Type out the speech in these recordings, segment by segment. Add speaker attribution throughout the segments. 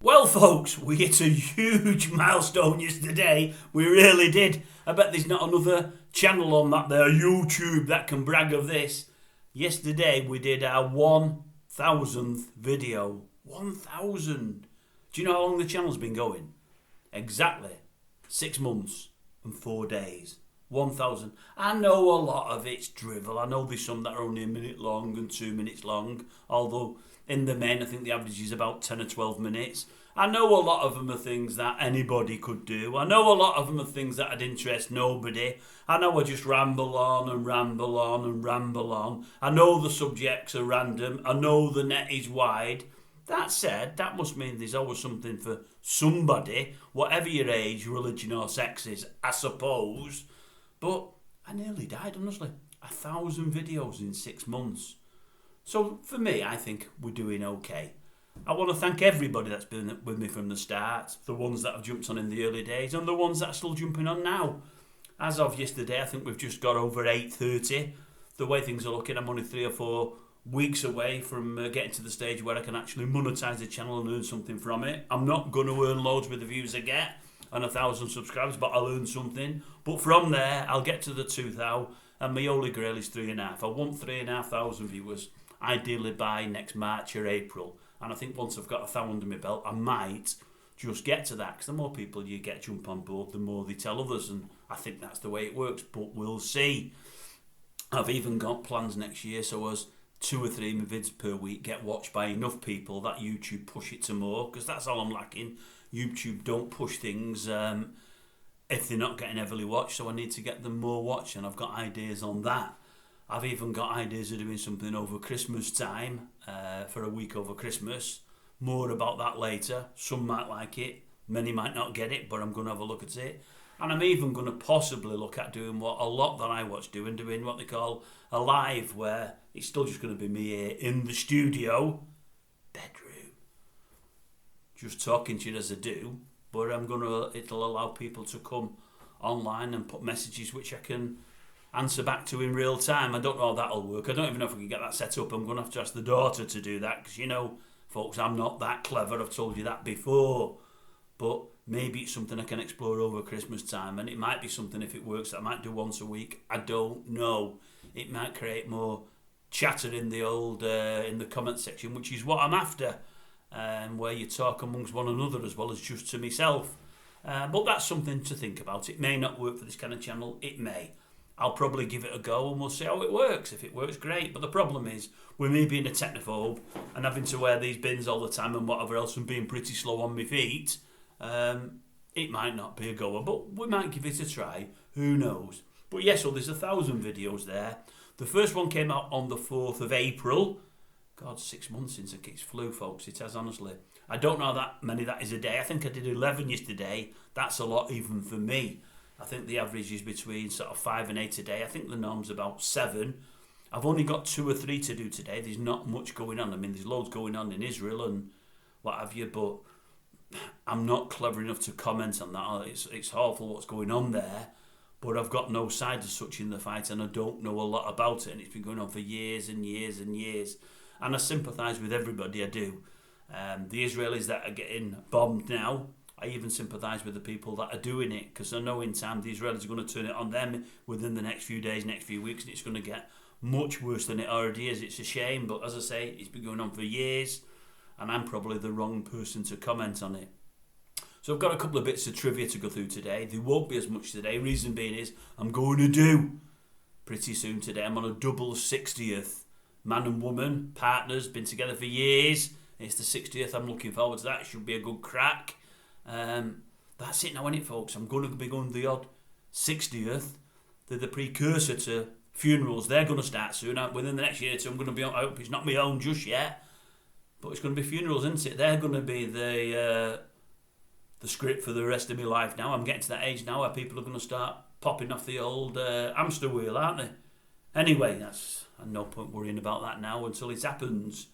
Speaker 1: Well, folks, we hit a huge milestone yesterday. We really did. I bet there's not another channel on that there YouTube that can brag of this. Yesterday we did our 1,000th video. 1,000. Do you know how long the channel's been going? Exactly 6 months and 4 days. 1,000. I know a lot of it's drivel. I know there's some that are only a minute long and 2 minutes long. Although in the main I think the average is about 10 or 12 minutes. I know a lot of them are things that anybody could do. I know a lot of them are things that would interest nobody. I know I just ramble on and ramble on and ramble on. I know the subjects are random. I know the net is wide. That said, that must mean there's always something for somebody, whatever your age, religion or sex is, I suppose. But I nearly died, honestly. 1,000 videos in 6 months. So for me, I think we're doing okay. I want to thank everybody that's been with me from the start, the ones that have jumped on in the early days and the ones that are still jumping on now. As of yesterday, I think we've just got over 830. The way things are looking, I'm only 3 or 4 weeks away from getting to the stage where I can actually monetize the channel and earn something from it. I'm not going to earn loads with the views I get and 1,000 subscribers, but I'll earn something. But from there, I'll get to the 2,000, and my holy grail is 3,500. I want 3,500 viewers, ideally by next March or April. And I think once I've got 1,000 under my belt, I might just get to that. Because the more people you get jump on board, the more they tell others. And I think that's the way it works. But we'll see. I've even got plans next year so as 2 or 3 vids per week get watched by enough people that YouTube push it to more. Because that's all I'm lacking. YouTube don't push things if they're not getting heavily watched. So I need to get them more watched. And I've got ideas on that. I've even got ideas of doing something over Christmas time, for a week over Christmas. More about that later. Some might like it, many might not get it, but I'm going to have a look at it. And I'm even going to possibly look at doing what a lot that I watch doing what they call a live, where it's still just going to be me here in the studio, bedroom, just talking to you as I do, but it'll allow people to come online and put messages which I can answer back to in real time. I don't know how that'll work. I don't even know if I can get that set up. I'm going to have to ask the daughter to do that because, you know, folks, I'm not that clever. I've told you that before. But maybe it's something I can explore over Christmas time, and it might be something, if it works, that I might do once a week. I don't know. It might create more chatter in the in the comment section, which is what I'm after, where you talk amongst one another as well as just to myself. But that's something to think about. It may not work for this kind of channel. It may. I'll probably give it a go and we'll see how it works. If it works, great. But the problem is, with me being a technophobe and having to wear these bins all the time and whatever else and being pretty slow on my feet, it might not be a goer. But we might give it a try. Who knows? But yes, so there's 1,000 videos there. The first one came out on the 4th of April. God, 6 months since it's flew, folks. It has, honestly. I don't know how that many that is a day. I think I did 11 yesterday. That's a lot even for me. I think the average is between sort of 5 and 8 a day. I think the norm's about 7. I've only got 2 or 3 to do today. There's not much going on. I mean, there's loads going on in Israel and what have you, but I'm not clever enough to comment on that. It's awful what's going on there, but I've got no side as such in the fight and I don't know a lot about it, and it's been going on for years and years and years. And I sympathise with everybody, I do. The Israelis that are getting bombed now, I even sympathise with the people that are doing it, because I know in time the Israelis are going to turn it on them within the next few days, next few weeks, and it's going to get much worse than it already is. It's a shame, but as I say, it's been going on for years, and I'm probably the wrong person to comment on it. So I've got a couple of bits of trivia to go through today. There won't be as much today. Reason being is I'm going to do pretty soon today. I'm on a double 60th. Man and woman, partners, been together for years. It's the 60th. I'm looking forward to that. It should be a good crack. That's it now, isn't it, folks? I'm going to be going the odd 60th. They're the precursor to funerals. They're going to start soon. Within the next year or two, I'm going to be on. I hope it's not my own just yet, but it's going to be funerals, isn't it? They're going to be the script for the rest of my life now. I'm getting to that age now where people are going to start popping off the old hamster wheel, aren't they? Anyway, that's no point worrying about that now until it happens.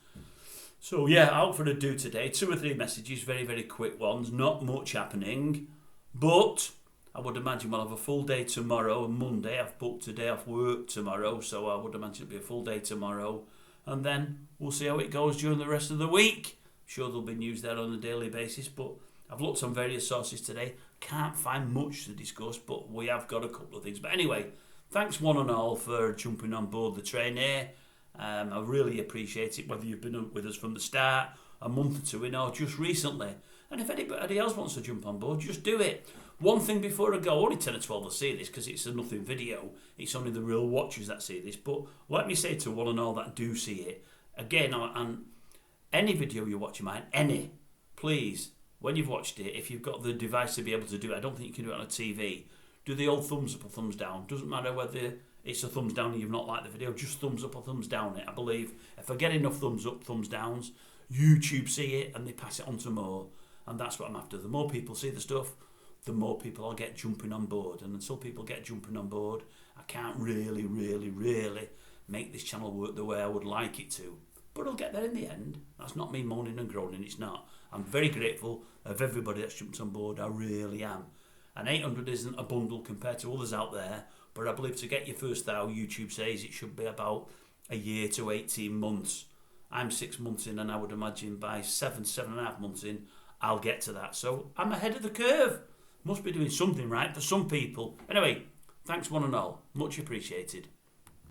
Speaker 1: So yeah, out for a do today. 2 or 3 messages, very, very quick ones. Not much happening, but I would imagine we'll have a full day tomorrow and Monday. I've booked a day off work tomorrow, so I would imagine it'll be a full day tomorrow. And then we'll see how it goes during the rest of the week. Sure, there'll be news there on a daily basis, but I've looked on various sources today. Can't find much to discuss, but we have got a couple of things. But anyway, thanks one and all for jumping on board the train here. I really appreciate it, whether you've been with us from the start, a month or two in, or just recently. And if anybody else wants to jump on board, just do it. One thing before I go, only 10 or 12 will see this because it's a nothing video. It's only the real watchers that see this. But let me say to one and all that do see it, again, and any video you watch of mine, please, when you've watched it, if you've got the device to be able to do it, I don't think you can do it on a TV, do the old thumbs up or thumbs down. Doesn't matter whether it's a thumbs down and you've not liked the video, just thumbs up or thumbs down it. I believe if I get enough thumbs up, thumbs downs, YouTube see it and they pass it on to more. And that's what I'm after. The more people see the stuff, the more people I'll get jumping on board. And until people get jumping on board, I can't really make this channel work the way I would like it to. But I'll get there in the end. That's not me moaning and groaning, it's not. I'm very grateful of everybody that's jumped on board, I really am. And 800 isn't a bundle compared to others out there, but I believe to get your first thou, YouTube says it should be about a year to 18 months. I'm 6 months in, and I would imagine by 7.5 months in, I'll get to that. So I'm ahead of the curve. Must be doing something right for some people. Anyway, thanks one and all. Much appreciated.